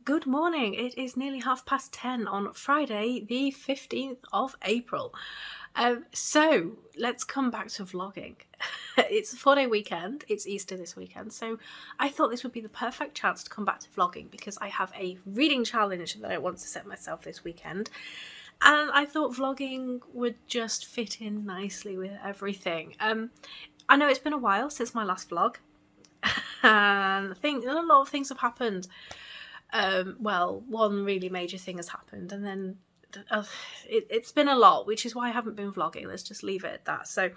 Good morning. It is nearly 10:30 on Friday, the 15th of April. So let's come back to vlogging. It's a 4-day weekend. It's Easter this weekend. So I thought this would be the perfect chance to come back to vlogging because I have a reading challenge that I want to set myself this weekend. And I thought vlogging would just fit in nicely with everything. I know it's been a while since my last vlog. And I think a lot of things have happened. One really major thing has happened, and then it's been a lot, which is why I haven't been vlogging. Let's just leave it at that. So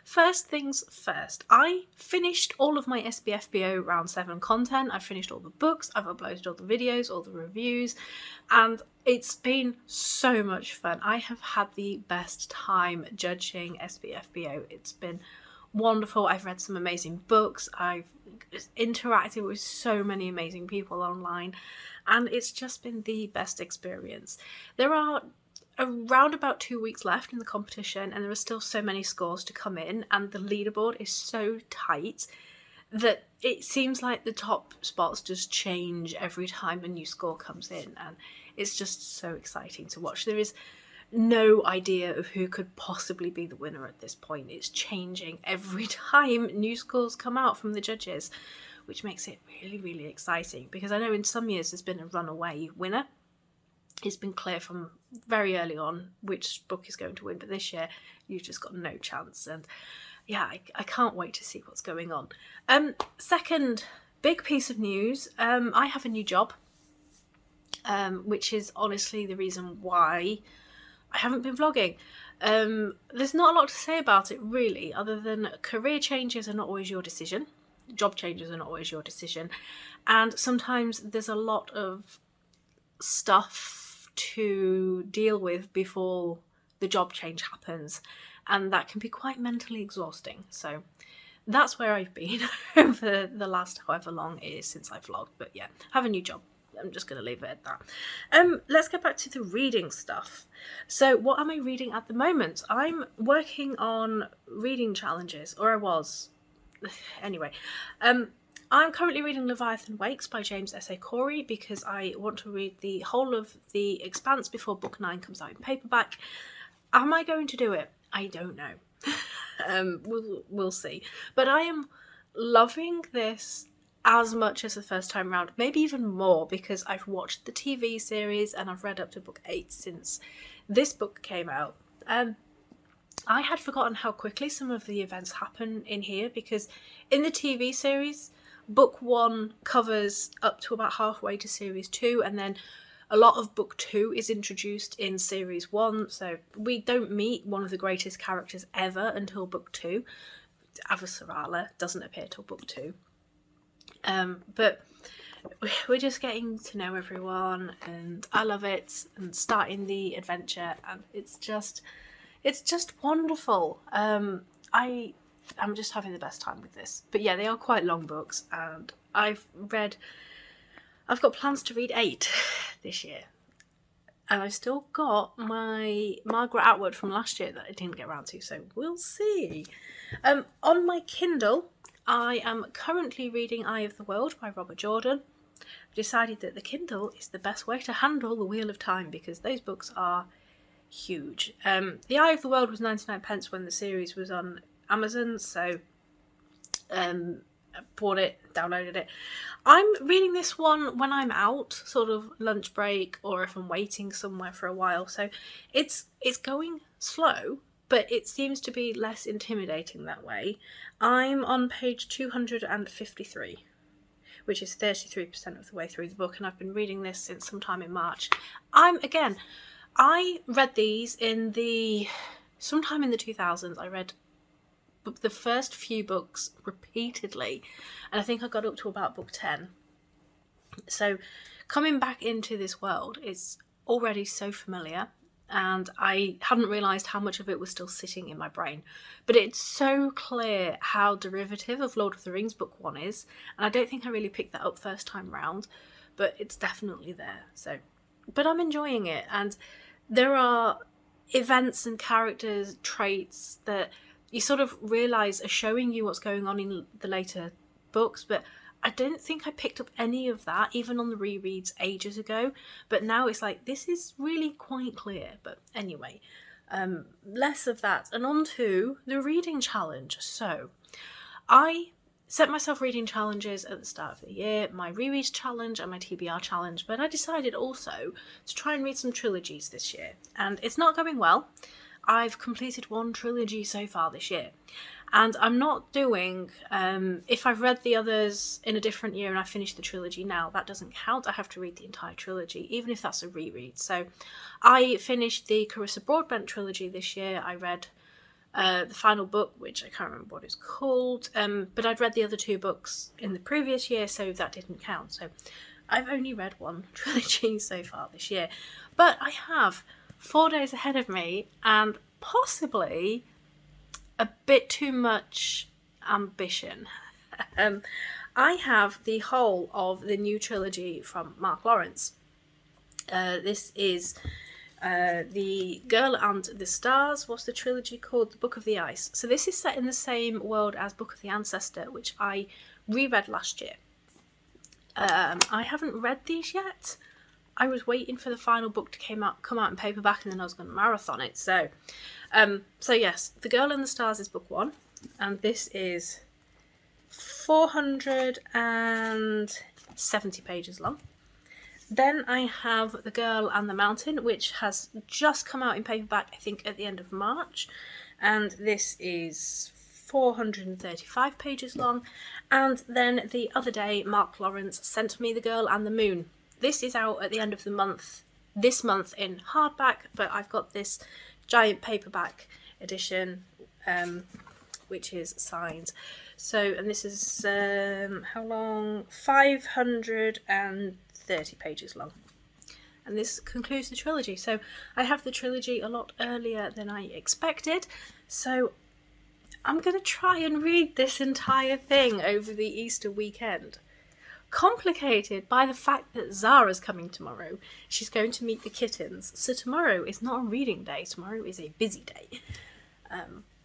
first things first, I finished all of my SPFBO round 7 content. I finished all the books, I've uploaded all the videos, all the reviews, and it's been so much fun. I have had the best time judging SPFBO. It's been wonderful. I've read some amazing books. I've interacted with so many amazing people online, and it's just been the best experience. There are around about 2 weeks left in the competition, and there are still so many scores to come in, and the leaderboard is so tight that it seems like the top spots just change every time a new score comes in, and it's just so exciting to watch. There is no idea of who could possibly be the winner at this point. It's changing every time new scores come out from the judges, which makes it really, really exciting, because I know in some years there's been a runaway winner. It's been clear from very early on which book is going to win, but this year you've just got no chance. And yeah, I can't wait to see what's going on. Second big piece of news, I have a new job, which is honestly the reason why I haven't been vlogging. There's not a lot to say about it really, other than career changes are not always your decision. Job changes are not always your decision. And sometimes there's a lot of stuff to deal with before the job change happens. And that can be quite mentally exhausting. So that's where I've been over the last however long it is since I vlogged. But yeah, have a new job. I'm just going to leave it at that. Let's get back to the reading stuff. So what am I reading at the moment? I'm working on reading challenges, or I was. Anyway, I'm currently reading Leviathan Wakes by James S.A. Corey because I want to read the whole of The Expanse before book 9 comes out in paperback. Am I going to do it? I don't know. We'll see. But I am loving this as much as the first time round, maybe even more, because I've watched the TV series and I've read up to book 8 since this book came out. I had forgotten how quickly some of the events happen in here, because in the TV series, book 1 covers up to about halfway to series 2, and then a lot of book 2 is introduced in series 1, so we don't meet one of the greatest characters ever until book 2. Avasarala doesn't appear till book 2. But we're just getting to know everyone, and I love it, and starting the adventure, and it's just wonderful. I'm just having the best time with this. But yeah, they are quite long books, and I've got plans to read 8 this year, and I've still got my Margaret Atwood from last year that I didn't get around to, so we'll see. On my Kindle, I am currently reading Eye of the World by Robert Jordan. I've decided that the Kindle is the best way to handle the Wheel of Time, because those books are huge. The Eye of the World was 99p when the series was on Amazon, so I bought it, downloaded it. I'm reading this one when I'm out, sort of lunch break, or if I'm waiting somewhere for a while, so it's going slow, but it seems to be less intimidating that way. I'm on page 253, which is 33% of the way through the book, and I've been reading this since sometime in March. I read these sometime in the 2000s. I read the first few books repeatedly, and I think I got up to about book 10. So coming back into this world is already so familiar, and I hadn't realised how much of it was still sitting in my brain. But it's so clear how derivative of Lord of the Rings book 1 is, and I don't think I really picked that up first time round, but it's definitely there. But I'm enjoying it, and there are events and characters, traits that you sort of realise are showing you what's going on in the later books, but I don't think I picked up any of that, even on the rereads ages ago, but now it's like, this is really quite clear. But anyway, less of that, and on to the reading challenge. So, I set myself reading challenges at the start of the year, my reread challenge and my TBR challenge, but I decided also to try and read some trilogies this year, and it's not going well. I've completed one trilogy so far this year, and I'm not doing, if I've read the others in a different year and I finish the trilogy now, that doesn't count. I have to read the entire trilogy, even if that's a reread. So I finished the Carissa Broadbent trilogy this year. I read the final book, which I can't remember what it's called, but I'd read the other 2 books in the previous year, so that didn't count. So I've only read one trilogy so far this year, but I have 4 days ahead of me, and possibly a bit too much ambition. I have the whole of the new trilogy from Mark Lawrence. This is The Girl and the Stars. What's the trilogy called? The Book of the Ice. So this is set in the same world as Book of the Ancestor, which I reread last year. I haven't read these yet. I was waiting for the final book to come out in paperback, and then I was going to marathon it. So yes, The Girl and the Stars is book 1, and this is 470 pages long. Then I have The Girl and the Mountain, which has just come out in paperback, I think, at the end of March, and this is 435 pages long. And then the other day, Mark Lawrence sent me The Girl and the Moon. This is out at the end of the month, this month in hardback, but I've got this giant paperback edition, which is signed. So, and this is, how long? 530 pages long. And this concludes the trilogy. So I have the trilogy a lot earlier than I expected. So I'm going to try and read this entire thing over the Easter weekend. Complicated by the fact that Zara's coming tomorrow. She's going to meet the kittens. So tomorrow is not a reading day. Tomorrow is a busy day.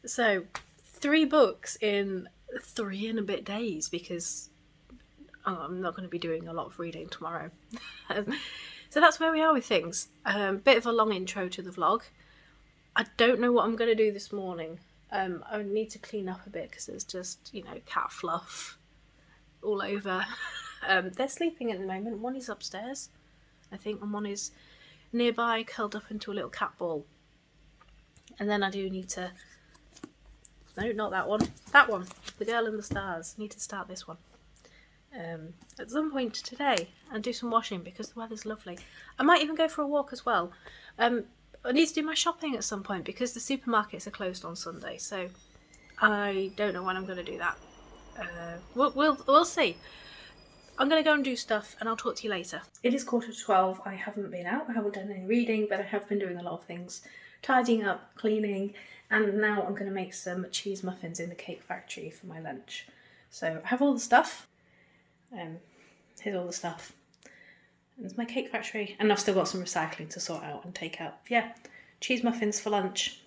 So 3 books in 3 and a bit days, because I'm not going to be doing a lot of reading tomorrow. So that's where we are with things. Bit of a long intro to the vlog. I don't know what I'm going to do this morning. I need to clean up a bit because there's just, cat fluff all over. They're sleeping at the moment. One is upstairs, I think, and one is nearby, curled up into a little cat ball. And then I do need to... No, not that one. That one. The Girl and the Stars. I need to start this one at some point today and do some washing because the weather's lovely. I might even go for a walk as well. I need to do my shopping at some point because the supermarkets are closed on Sunday, so I don't know when I'm going to do that. We'll see. I'm going to go and do stuff and I'll talk to you later. It is 11:45. I haven't been out. I haven't done any reading, but I have been doing a lot of things. Tidying up, cleaning, and now I'm going to make some cheese muffins in the cake factory for my lunch. So I have all the stuff. Here's all the stuff. There's my cake factory, and I've still got some recycling to sort out and take out. Yeah, cheese muffins for lunch.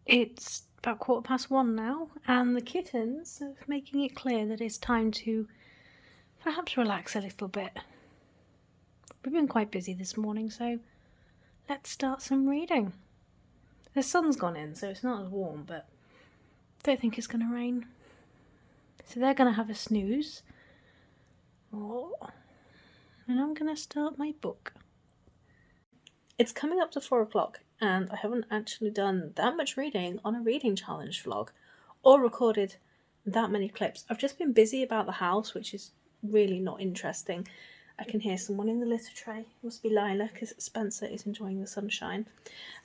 It's about 1:15 now, and the kittens are making it clear that it's time to perhaps relax a little bit. We've been quite busy this morning, so let's start some reading. The sun's gone in, so it's not as warm, but I don't think it's going to rain. So they're going to have a snooze. Oh, and I'm going to start my book. It's coming up to 4 o'clock, and I haven't actually done that much reading on a reading challenge vlog, or recorded that many clips. I've just been busy about the house, which is really not interesting. I can hear someone in the litter tray. It must be Lila, because Spencer is enjoying the sunshine.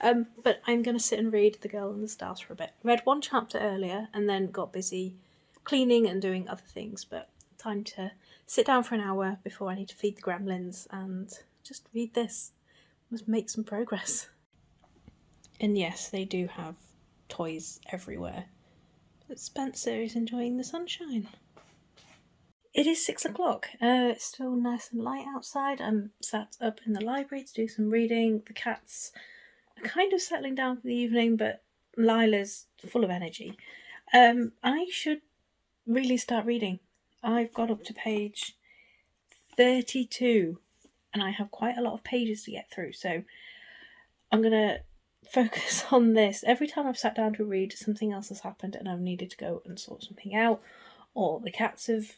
But I'm going to sit and read The Girl and the Stars for a bit. Read 1 chapter earlier, and then got busy cleaning and doing other things, but time to sit down for an hour before I need to feed the gremlins and just read this. Must make some progress. And yes, they do have toys everywhere. But Spencer is enjoying the sunshine. It is 6 o'clock. It's still nice and light outside. I'm sat up in the library to do some reading. The cats are kind of settling down for the evening, but Lila's full of energy. I should really start reading. I've got up to page 32 and I have quite a lot of pages to get through, so I'm going to focus on this. Every time I've sat down to read, something else has happened and I've needed to go and sort something out, or the cats have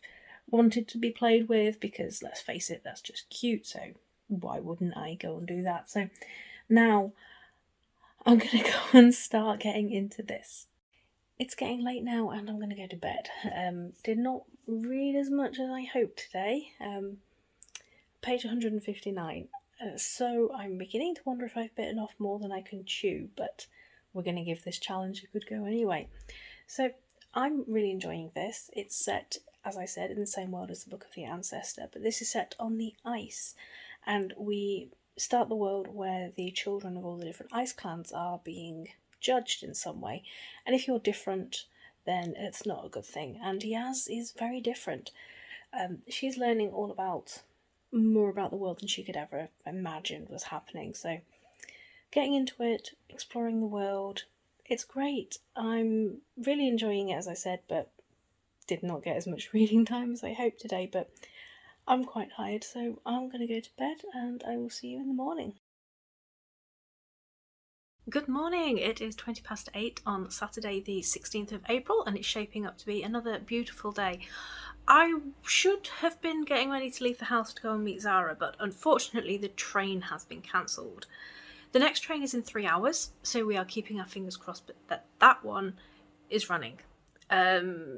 wanted to be played with, because let's face it, that's just cute, so why wouldn't I go and do that? So now I'm going to go and start getting into this. It's getting late now and I'm going to go to bed. Did not read as much as I hoped today. Page 159. So I'm beginning to wonder if I've bitten off more than I can chew, but we're going to give this challenge a good go anyway. So I'm really enjoying this. It's set, as I said, in the same world as the Book of the Ancestor, but this is set on the ice, and we start the world where the children of all the different ice clans are being judged in some way, and if you're different, then it's not a good thing. And Yaz is very different. She's learning more about the world than she could ever imagine was happening. So getting into it, exploring the world, it's great. I'm really enjoying it, as I said, but did not get as much reading time as I hoped today, but I'm quite tired, so I'm going to go to bed and I will see you in the morning. Good morning, it is 8:20 on Saturday the 16th of April and it's shaping up to be another beautiful day. I should have been getting ready to leave the house to go and meet Zara, but unfortunately the train has been cancelled. The next train is in 3 hours, so we are keeping our fingers crossed that one is running.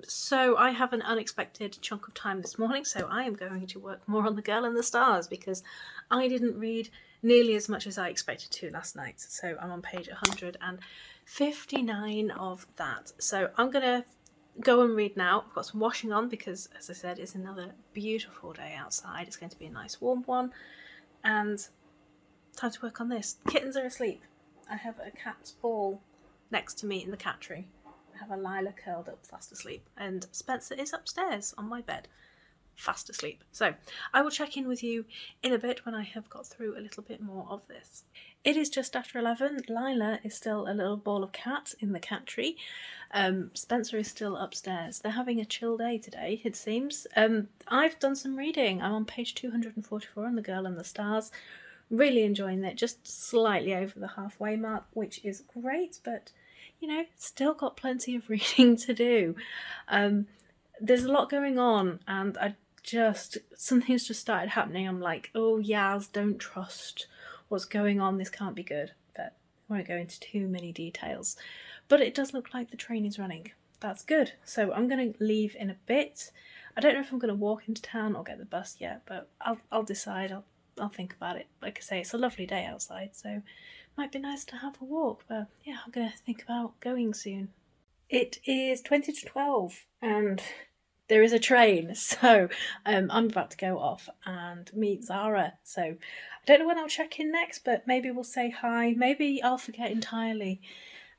So I have an unexpected chunk of time this morning, so I am going to work more on The Girl in the Stars because I didn't read nearly as much as I expected to last night. So I'm on page 159 of that. So I'm going to go and read now. I've got some washing on because, as I said, it's another beautiful day outside. It's going to be a nice warm one, and time to work on this. Kittens are asleep. I have a cat's ball next to me in the cattery. I have a Lila curled up fast asleep, and Spencer is upstairs on my bed fast asleep. So I will check in with you in a bit when I have got through a little bit more of this. It is just after 11. Lila is still a little ball of cat in the cattery. Spencer is still upstairs. They're having a chill day today, it seems. I've done some reading. I'm on page 244 on The Girl in the Stars. Really enjoying it, just slightly over the halfway mark, which is great, but still got plenty of reading to do. There's a lot going on, and something's just started happening. I'm like, oh Yaz, don't trust what's going on, this can't be good, but I won't go into too many details. But it does look like the train is running. That's good. So I'm going to leave in a bit. I don't know if I'm going to walk into town or get the bus yet, but I'll decide. I'll think about it. Like I say, it's a lovely day outside, so it might be nice to have a walk, but yeah, I'm going to think about going soon. It is 20 to 12 and there is a train, so I'm about to go off and meet Zara. So I don't know when I'll check in next, but maybe we'll say hi. Maybe I'll forget entirely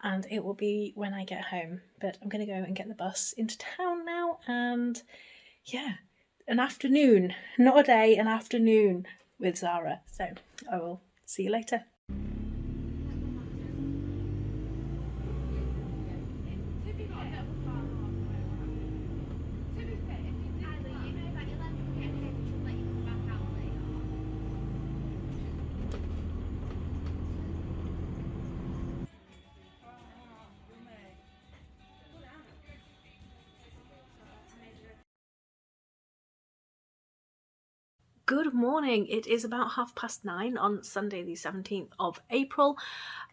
and it will be when I get home. But I'm going to go and get the bus into town now, and yeah, an afternoon, not a day, an afternoon with Zara. So I will see you later. Good morning. It is about 9:30 on Sunday the 17th of April.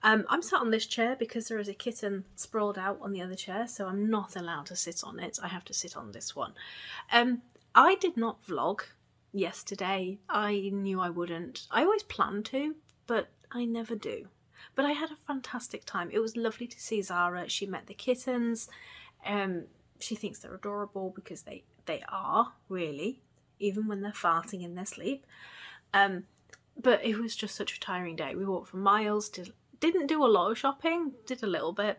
I'm sat on this chair because there is a kitten sprawled out on the other chair, so I'm not allowed to sit on it. I have to sit on this one. I did not vlog yesterday. I knew I wouldn't. I always plan to, but I never do. But I had a fantastic time. It was lovely to see Zara. She met the kittens. She thinks they're adorable because they are, really, even when they're farting in their sleep. But it was just such a tiring day. We walked for miles, didn't do a lot of shopping, did a little bit.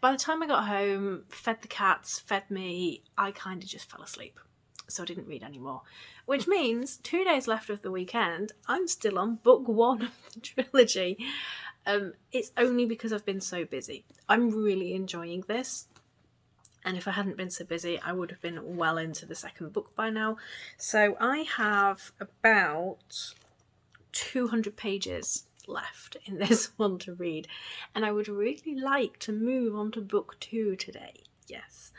by the time I got home, fed the cats, fed me, I kind of just fell asleep. So I didn't read anymore. Which means 2 days left of the weekend, I'm still on book 1 of the trilogy. It's only because I've been so busy. I'm really enjoying this. And if I hadn't been so busy, I would have been well into the second book by now. So I have about 200 pages left in this one to read. And I would really like to move on to book 2 today. Yes.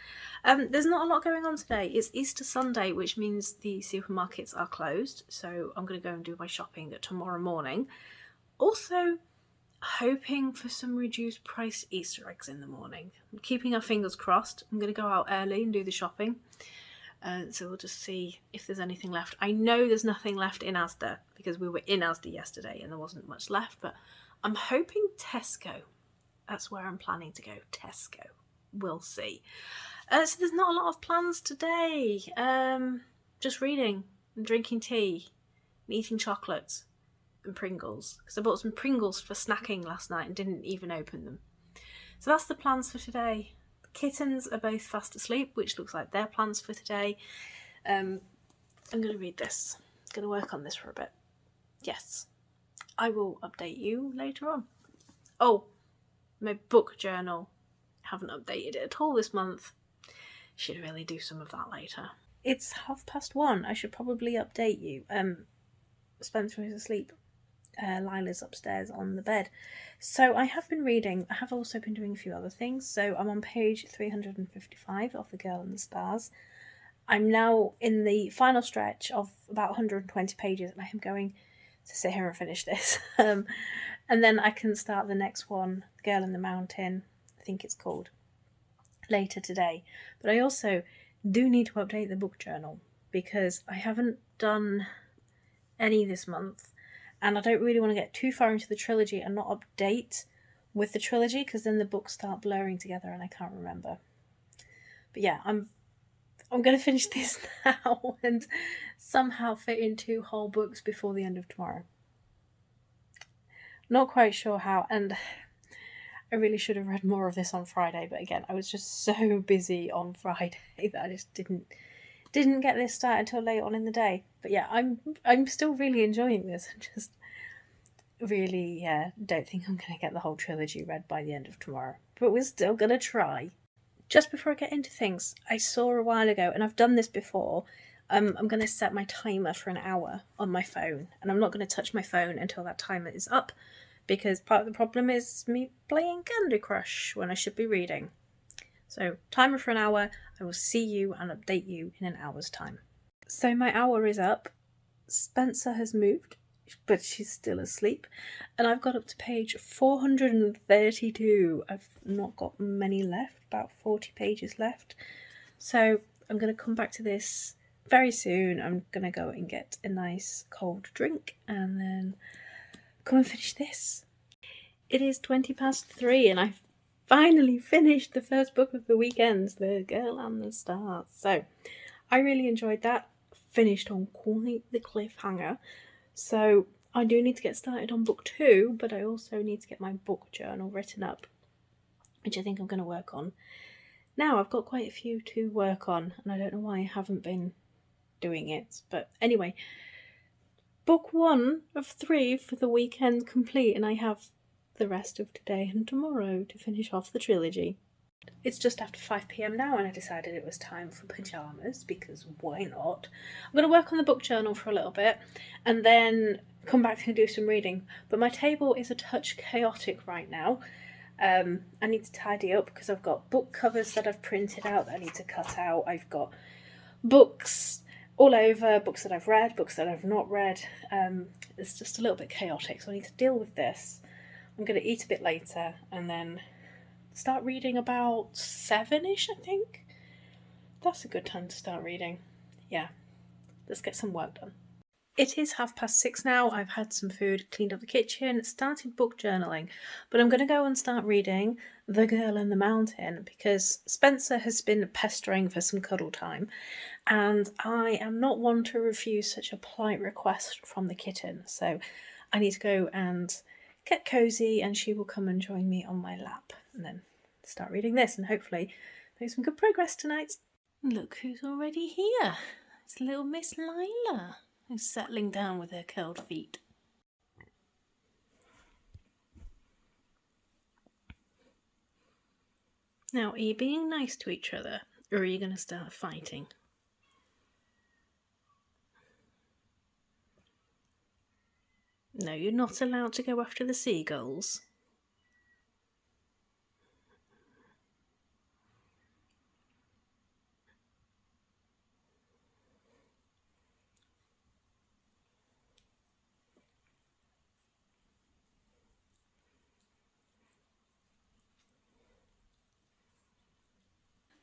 There's not a lot going on today. It's Easter Sunday, which means the supermarkets are closed. So I'm going to go and do my shopping tomorrow morning. Also, hoping for some reduced price Easter eggs in the morning. I'm keeping our fingers crossed. I'm going to go out early and do the shopping. So we'll just see if there's anything left. I know there's nothing left in Asda because we were in Asda yesterday and there wasn't much left, but I'm hoping Tesco. That's where I'm planning to go. Tesco. We'll see. So there's not a lot of plans today. Just reading and drinking tea and eating chocolates and Pringles, because I bought some Pringles for snacking last night and didn't even open them. So that's the plans for today. The kittens are both fast asleep, which looks like their plans for today. I'm going to read this. I'm going to work on this for a bit. Yes. I will update you later on. Oh, my book journal. I haven't updated it at all this month. Should really do some of that later. It's 1:30. I should probably update you. Spencer is asleep. Lila's upstairs on the bed. So I have been reading. I have also been doing a few other things. So I'm on page 355 of The Girl and the Stars. I'm now in the final stretch of about 120 pages and I am going to sit here and finish this. And then I can start the next one, The Girl in the Mountain, I think it's called, later today. But I also do need to update the book journal because I haven't done any this month. And I don't really want to get too far into the trilogy and not update with the trilogy because then the books start blurring together and I can't remember. But yeah, I'm going to finish this now and somehow fit in 2 whole books before the end of tomorrow. Not quite sure how, and I really should have read more of this on Friday, but again, I was just so busy on Friday that I just didn't get this started until late on in the day. But yeah, I'm still really enjoying this. I just really don't think I'm going to get the whole trilogy read by the end of tomorrow. But we're still going to try. Just before I get into things, I saw a while ago, and I've done this before, I'm going to set my timer for an hour on my phone. And I'm not going to touch my phone until that timer is up, because part of the problem is me playing Candy Crush when I should be reading. So, timer for an hour. I will see you and update you in an hour's time. So my hour is up. Spencer has moved, but she's still asleep. And I've got up to page 432. I've not got many left, about 40 pages left. So I'm going to come back to this very soon. I'm going to go and get a nice cold drink and then come and finish this. It is 3:20 and I've finally finished the first book of the weekend, The Girl and the Stars. So I really enjoyed that. Finished on quite the cliffhanger. So I do need to get started on book 2, but I also need to get my book journal written up, which I think I'm going to work on. Now I've got quite a few to work on, and I don't know why I haven't been doing it. But anyway, book 1 of 3 for the weekend complete, and I have the rest of today and tomorrow to finish off the trilogy. It's just after 5 p.m. now and I decided it was time for pyjamas because why not? I'm going to work on the book journal for a little bit and then come back and do some reading. But my table is a touch chaotic right now. I need to tidy up because I've got book covers that I've printed out that I need to cut out. I've got books all over, books that I've read, books that I've not read. It's just a little bit chaotic, so I need to deal with this. I'm going to eat a bit later and then start reading about 7ish, I think. That's a good time to start reading. Yeah, let's get some work done. It is 6:30 now. I've had some food, cleaned up the kitchen, started book journaling, but I'm going to go and start reading The Girl in the Mountain because Spencer has been pestering for some cuddle time, and I am not one to refuse such a polite request from the kitten, so I need to go and get cozy and she will come and join me on my lap and then start reading this and hopefully make some good progress tonight. Look who's already here. It's little Miss Lila, who's settling down with her curled feet. Now, are you being nice to each other, or are you going to start fighting? No, you're not allowed to go after the seagulls.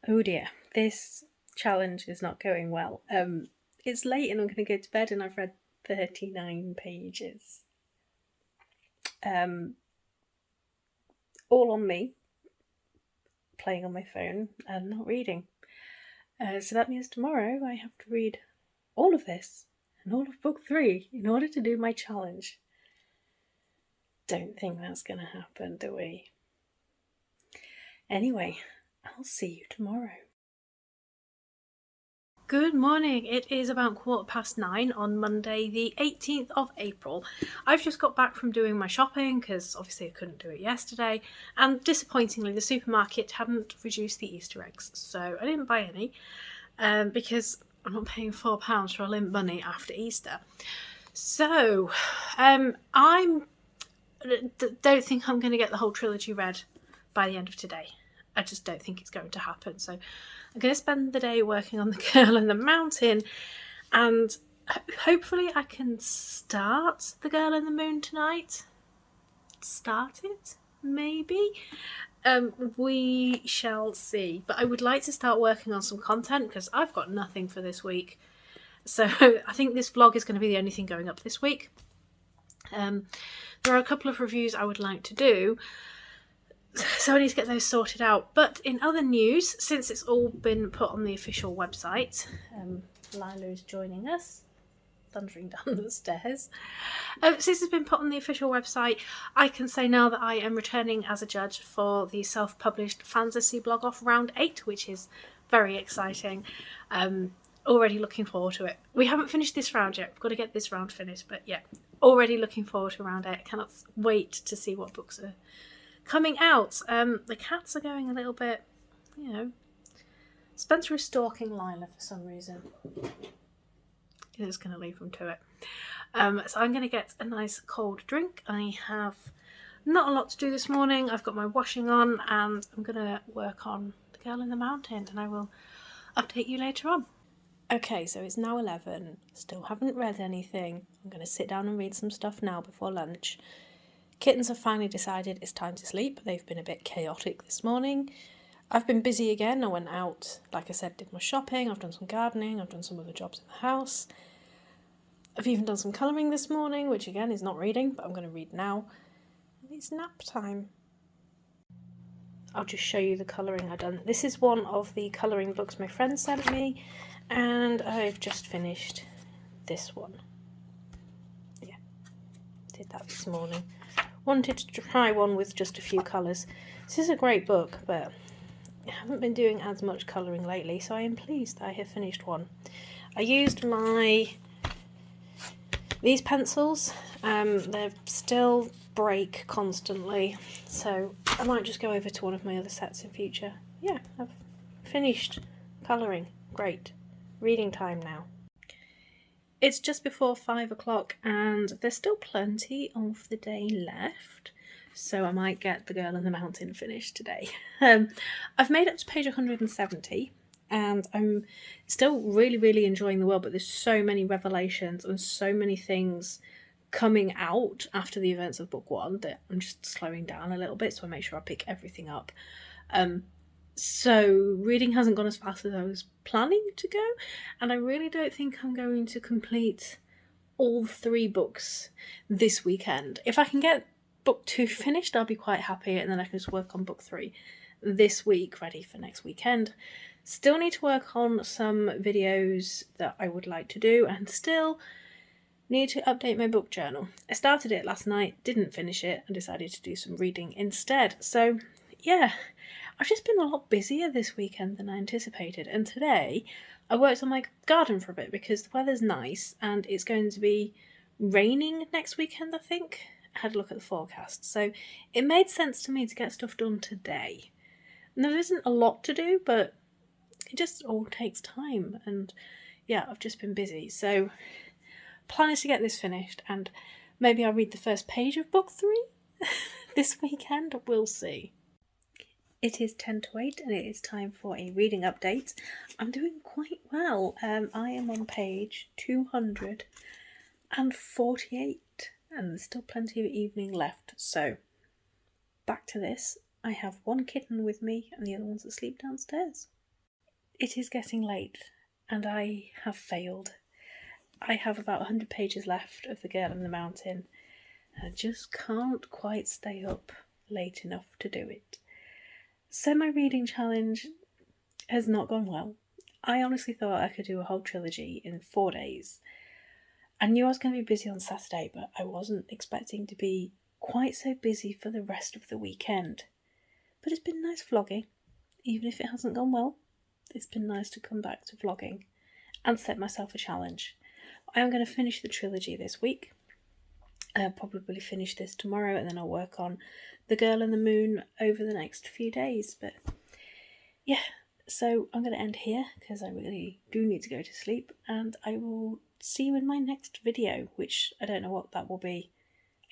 Oh dear, this challenge is not going well. It's late and I'm going to go to bed and I've read 39 pages. All on me, playing on my phone and not reading. So that means tomorrow I have to read all of this and all of book 3 in order to do my challenge. Don't think that's going to happen, do we? Anyway, I'll see you tomorrow. Good morning. It is about 9:15 on Monday the 18th of April. I've just got back from doing my shopping because obviously I couldn't do it yesterday, and disappointingly the supermarket hadn't reduced the Easter eggs, so I didn't buy any because I'm not paying £4 for a limp bunny after Easter. So I don't think I'm going to get the whole trilogy read by the end of today. I just don't think it's going to happen. So I'm going to spend the day working on The Girl in the Mountain, and hopefully I can start The Girl in the Moon tonight. Start it, maybe. We shall see. But I would like to start working on some content because I've got nothing for this week. So I think this vlog is going to be the only thing going up this week. There are a couple of reviews I would like to do, so I need to get those sorted out. But in other news, since it's all been put on the official website, Lila is joining us, thundering down the stairs. Since it's been put on the official website, I can say now that I am returning as a judge for the self-published fantasy blog off round 8, which is very exciting. Already looking forward to it. We haven't finished this round yet. We've got to get this round finished, but yeah, already looking forward to round 8. I cannot wait to see what books are coming out. The cats are going a little bit, Spencer is stalking Lila for some reason. I'm just going to leave him to it. So I'm going to get a nice cold drink. I have not a lot to do this morning. I've got my washing on and I'm going to work on The Girl in the Mountain, and I will update you later on. Okay, so it's now 11. Still haven't read anything. I'm going to sit down and read some stuff now before lunch. Kittens have finally decided it's time to sleep. They've been a bit chaotic this morning. I've been busy again. I went out, like I said, did my shopping. I've done some gardening. I've done some other jobs in the house. I've even done some colouring this morning, which again is not reading, but I'm going to read now. It's nap time. I'll just show you the colouring I've done. This is one of the colouring books my friend sent me, and I've just finished this one. Yeah, did that this morning. Wanted to try one with just a few colours. This is a great book, but I haven't been doing as much colouring lately, so I am pleased that I have finished one. I used these pencils. They still break constantly, so I might just go over to one of my other sets in future. Yeah, I've finished colouring. Great. Reading time now. It's just before 5 o'clock and there's still plenty of the day left, so I might get The Girl in the Mountain finished today. I've made up to page 170 and I'm still really enjoying the world, but there's so many revelations and so many things coming out after the events of book 1 that I'm just slowing down a little bit, so I make sure I pick everything up. So reading hasn't gone as fast as I was planning to go, and I really don't think I'm going to complete all 3 books this weekend. If I can get book 2 finished, I'll be quite happy, and then I can just work on book 3 this week, ready for next weekend. Still need to work on some videos that I would like to do, and still need to update my book journal. I started it last night, didn't finish it, and decided to do some reading instead. So yeah, I've just been a lot busier this weekend than I anticipated. And today I worked on my garden for a bit because the weather's nice and it's going to be raining next weekend, I think. I had a look at the forecast. So it made sense to me to get stuff done today. And there isn't a lot to do, but it just all takes time. And yeah, I've just been busy. So plan is to get this finished and maybe I'll read the first page of book 3 this weekend. We'll see. It is 10 to 8 and it is time for a reading update. I'm doing quite well. I am on page 248 and there's still plenty of evening left. So back to this. I have one kitten with me and the other one's asleep downstairs. It is getting late and I have failed. I have about 100 pages left of The Girl in the Mountain and I just can't quite stay up late enough to do it. So my reading challenge has not gone well. I honestly thought I could do a whole trilogy in 4 days. I knew I was going to be busy on Saturday, but I wasn't expecting to be quite so busy for the rest of the weekend. But it's been nice vlogging, even if it hasn't gone well. It's been nice to come back to vlogging and set myself a challenge. I am going to finish the trilogy this week. I'll probably finish this tomorrow and then I'll work on The Girl in the Moon over the next few days. But yeah, so I'm going to end here because I really do need to go to sleep and I will see you in my next video, which I don't know what that will be.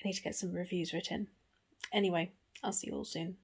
I need to get some reviews written. Anyway, I'll see you all soon.